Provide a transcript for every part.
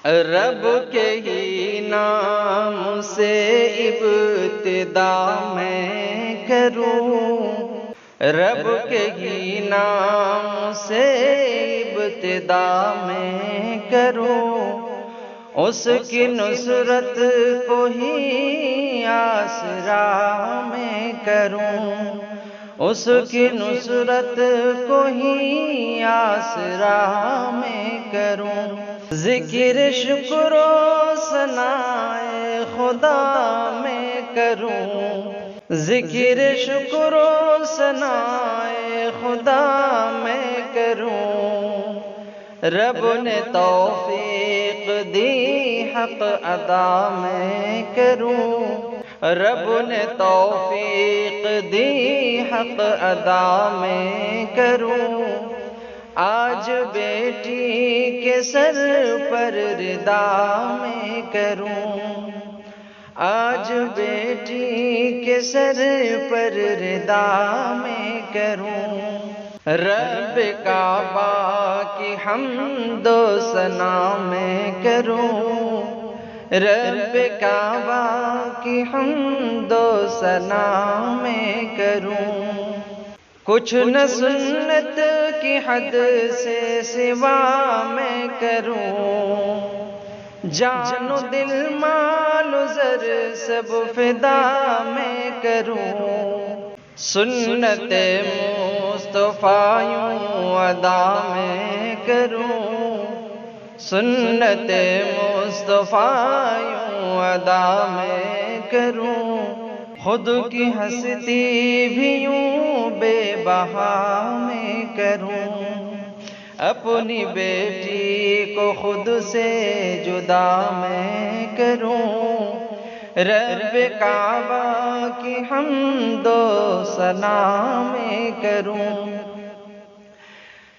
رب کے ہی نام سے ابتدا میں کروں، رب کے ہی نام سے ابتدا میں کروں، اس کی نصرت کو ہی آسرا میں کروں، اس کی نصرت کو ہی آسرا میں کروں، ذکر شکر و ثنائے خدا میں کروں، ذکر شکر و ثنائے خدا میں کروں، رب نے توفیق دی حق ادا میں کروں، رب نے توفیق دی حق ادا میں کروں، آج بیٹی کے سر پر ردا میں کروں، آج بیٹی کے سر پر ردا میں کروں، رب کعبہ کی حمد و ثنا میں کروں، رب کعبہ کی حمد و ثنا میں کروں، کچھ نہ سنت کی حد سے سوا میں کروں، جان و دل مال و زر سب فدا میں کروں، سنت مصطفیٰ یوں ادا میں کروں، سنت مصطفیٰ یوں ادا میں کروں، خود کی ہستی بھی یوں بے بہا میں کروں، اپنی بیٹی کو خود سے جدا میں کروں، رب کعبہ کی حمد و ثنا میں کروں،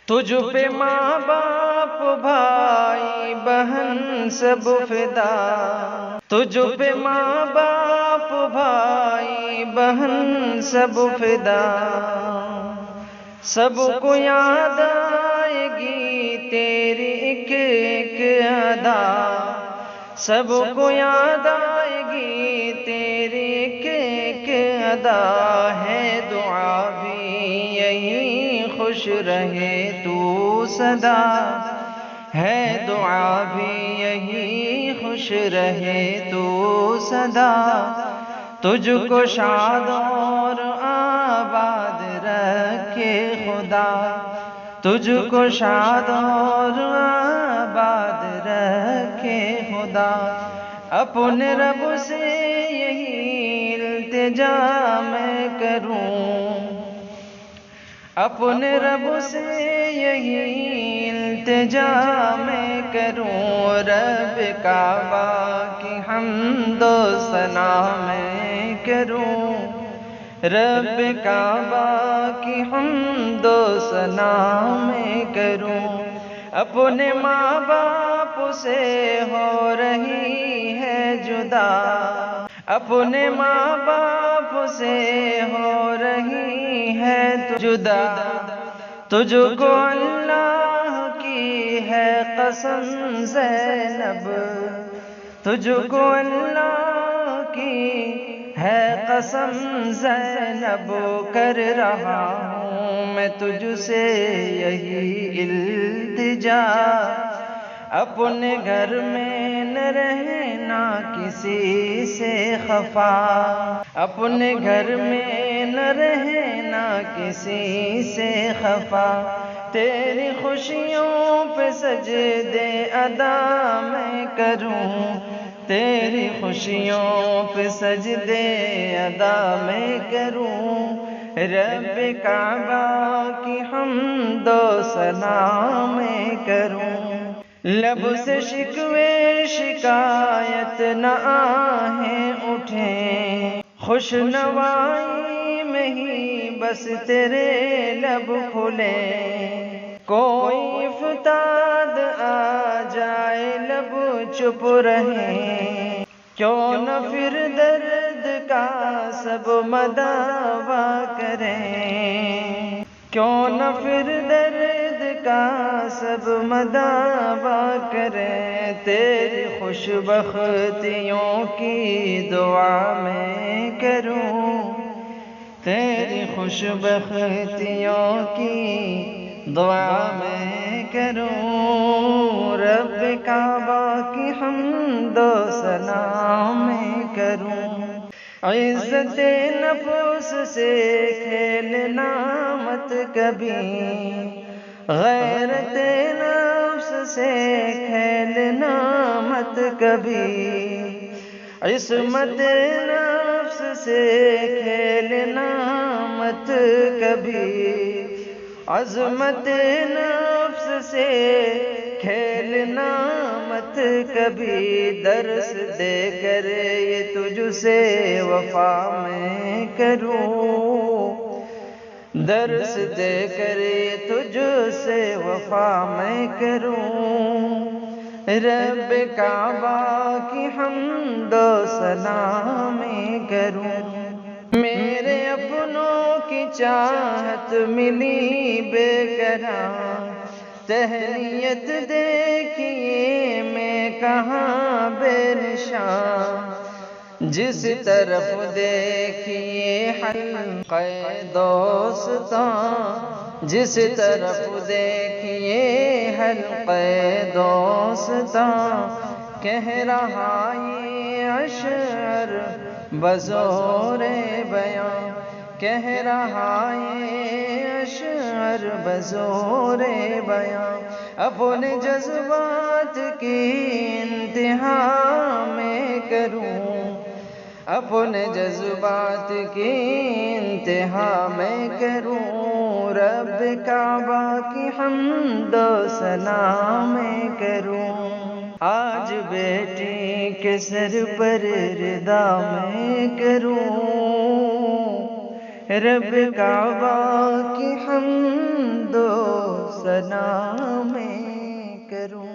تجھ پہ ماں باپ بھائی بہن سب فدا، تجھ پہ ماں باپ بھائی بہن سب فدا، سب کو یاد آئے گی تیری ایک ایک ادا، سب کو یاد آئے گی تیری ایک ایک ادا، ہے دعا بھی یہی خوش رہے تو سدا، ہے دعا بھی یہی خوش رہے تو سدا، تجھ کو شاد اور آباد رکھے خدا، تجھ کو شاد اور آباد رکھے خدا، اپنے رب سے یہی التجا میں کروں، اپنے رب سے یہی التجا میں کروں، رب کعبہ کی حمد و ثنا میں کروں، رب کعبہ کی حمد و ثنا میں کروں، اپنے ماں باپ سے ہو رہی ہے جدا، اپنے ماں باپ سے ہو رہی ہے جدا، تجھ کو اللہ کی ہے قسم زینب، تجھ کو اللہ کی ہے قسم زینب، کر رہا ہوں میں تجھ سے یہی التجا، اپنے گھر میں نہ رہنا کسی سے خفا، اپنے گھر میں نہ رہنا کسی سے خفا، تیری خوشیوں پہ سجدے ادا میں کروں، تیری خوشیوں پہ سجدے ادا میں کروں، رب کعبہ کی حمد و ثنا میں کروں، لب سے شکوے شکایت نہ آہیں اٹھیں، خوش نوائی میں ہی بس تیرے لب کھلیں، کوئی افتاد آ جائے لب چپ رہیں، کیوں نہ پھر درد کا سب مداوا کریں، کیوں نہ پھر درد کا سب مداوا کریں، تیری خوش بختیوں کی دعا میں کروں، تیری خوش بختیوں کی دعا میں کروں، رب کعبہ کی حمد و ثنا میں کروں۔ عزت نفس سے کھیلنا مت کبھی، غیرت نفس سے کھیلنا مت کبھی، عصمت نفس سے کھیلنا مت کبھی، عظمت نفس سے کھیلنا مت کبھی، درس دے کر یہ تجھ سے وفا میں کروں، درس دے کر یہ تجھ سے وفا میں کروں، رب کعبہ کی حمد و ثنا میں کروں۔ میرے اپنوں کی چاہت ملی بے قرار، تہنیت دیکھیے میں کہاں بے نشان، جس طرف دیکھیے حلقہ دوستاں، جس طرف دیکھیے حلقہ دوستاں، کہہ رہا یہ اشعر بزور بیاں، کہہ رہا یہ اشعر بزور بیاں، اپنے جذبات کی انتہا میں کروں، اپنے جذبات کی انتہا میں کروں، رب کعبہ کی حمد و ثنا میں کروں، آج بیٹی کے سر پر ردا میں کروں، رب کعبہ کی حمد و ثنا میں کروں۔